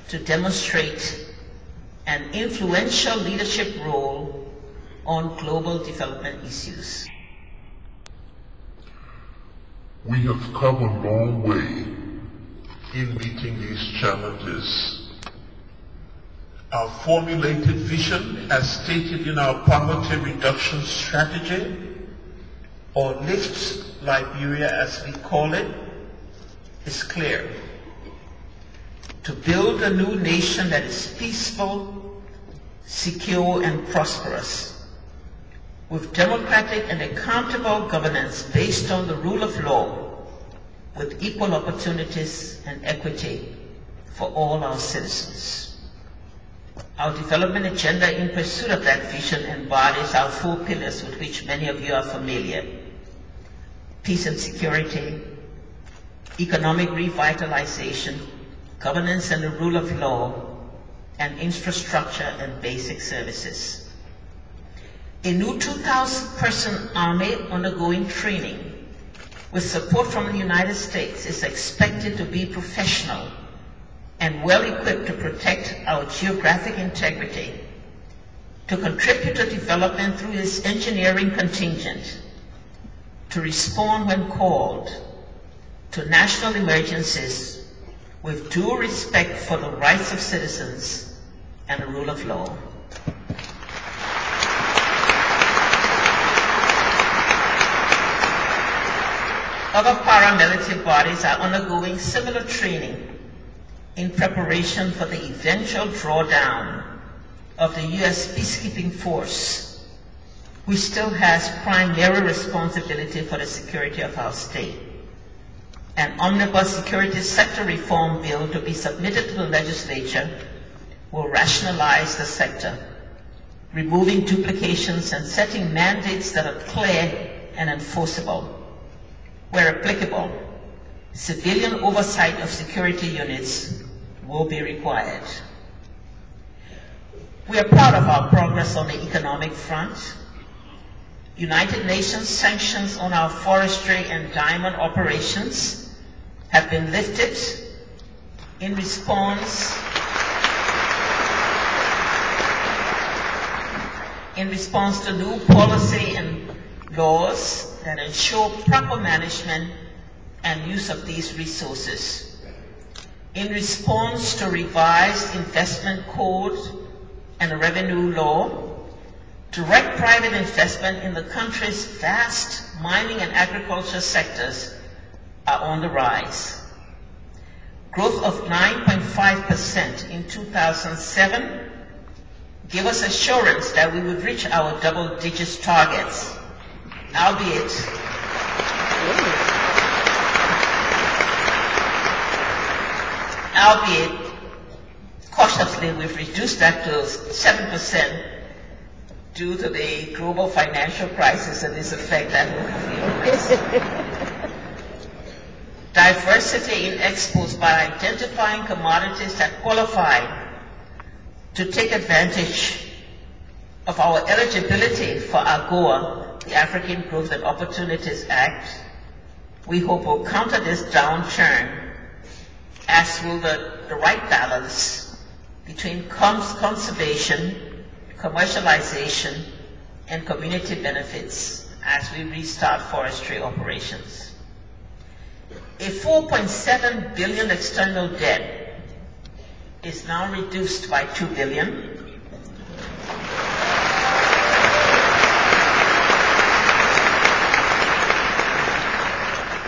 to demonstrate an influential leadership role on global development issues. We have come a long way in meeting these challenges. Our formulated vision, as stated in our poverty reduction strategy, or Lift Liberia as we call it, is clear. To build a new nation that is peaceful, secure, and prosperous, with democratic and accountable governance based on the rule of law, with equal opportunities and equity for all our citizens. Our development agenda in pursuit of that vision embodies our 4 pillars with which many of you are familiar: peace and security, economic revitalization, governance and the rule of law, and infrastructure and basic services. A new 2,000-person army undergoing training with support from the United States is expected to be professional and well-equipped to protect our geographic integrity, to contribute to development through its engineering contingent, to respond when called to national emergencies with due respect for the rights of citizens and the rule of law. Other paramilitary bodies are undergoing similar training in preparation for the eventual drawdown of the U.S. peacekeeping force, which still has primary responsibility for the security of our state. An omnibus security sector reform bill to be submitted to the legislature will rationalize the sector, removing duplications and setting mandates that are clear and enforceable. Where applicable, civilian oversight of security units will be required. We are proud of our progress on the economic front. United Nations sanctions on our forestry and diamond operations have been lifted in response to new policy and laws that ensure proper management and use of these resources. In response to revised investment code and revenue law, direct private investment in the country's vast mining and agriculture sectors are on the rise. Growth of 9.5% in 2007 gave us assurance that we would reach our double-digit targets, albeit cautiously. We've reduced that to 7% due to the global financial crisis and its effect that will have. Diversity in exports by identifying commodities that qualify to take advantage of our eligibility for AGOA, the African Growth and Opportunities Act, we hope will counter this downturn, as will the right balance between conservation, commercialization, and community benefits as we restart forestry operations. A $4.7 billion external debt is now reduced by $2 billion.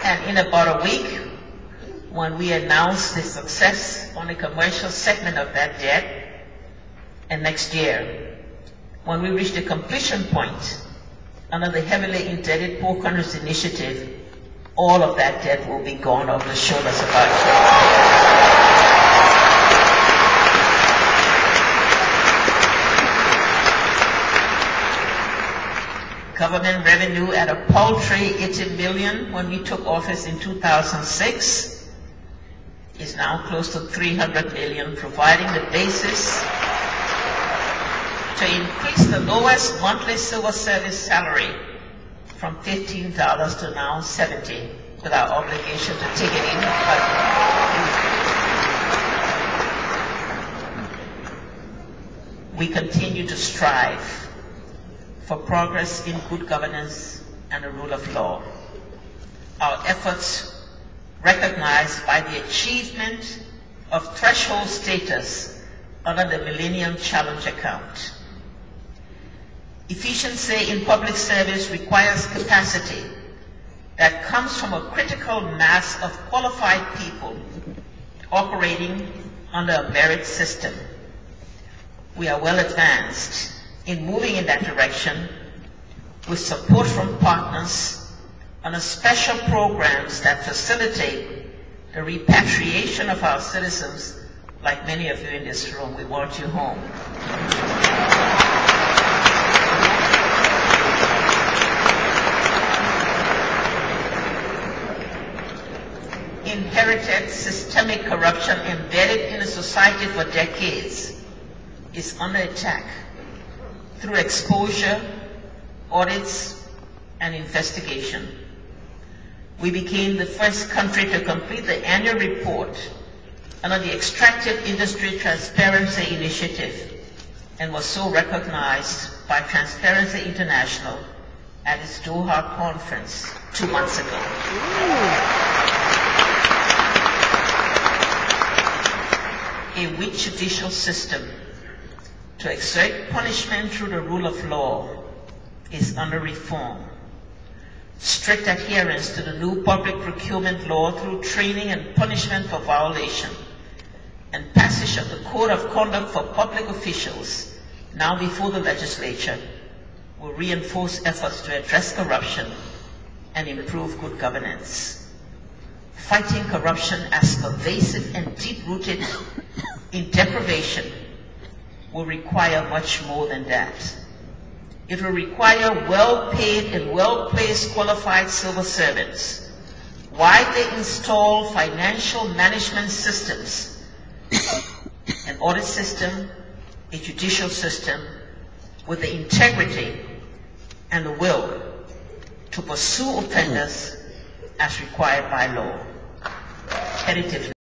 And in about a week, when we announce the success on the commercial segment of that debt, and next year, when we reach the completion point under the heavily indebted Poor Countries Initiative, all of that debt will be gone off the shoulders of our children. Government revenue at a paltry $80 million when we took office in 2006 is now close to $300 million, providing the basis to increase the lowest monthly civil service salary from $15 to now $70, with our obligation to take it in. we continue to strive for progress in good governance and the rule of law. Our efforts recognized by the achievement of threshold status under the Millennium Challenge account. Efficiency in public service requires capacity that comes from a critical mass of qualified people operating under a merit system. We are well advanced in moving in that direction with support from partners on special programs that facilitate the repatriation of our citizens. Like many of you in this room, we want you home. Inherited systemic corruption embedded in a society for decades is under attack through exposure, audits, and investigation. We became the first country to complete the annual report under the Extractive Industry Transparency Initiative and was so recognized by Transparency International at its Doha conference 2 months ago. A weak judicial system to exert punishment through the rule of law is under reform. Strict adherence to the new public procurement law through training and punishment for violation, and passage of the Code of Conduct for Public Officials, now before the legislature, will reinforce efforts to address corruption and improve good governance. Fighting corruption as pervasive and deep-rooted in deprivation will require much more than that. It will require well-paid and well-placed qualified civil servants, widely installed financial management systems, an audit system, a judicial system with the integrity and the will to pursue offenders as required by law. Competitiveness.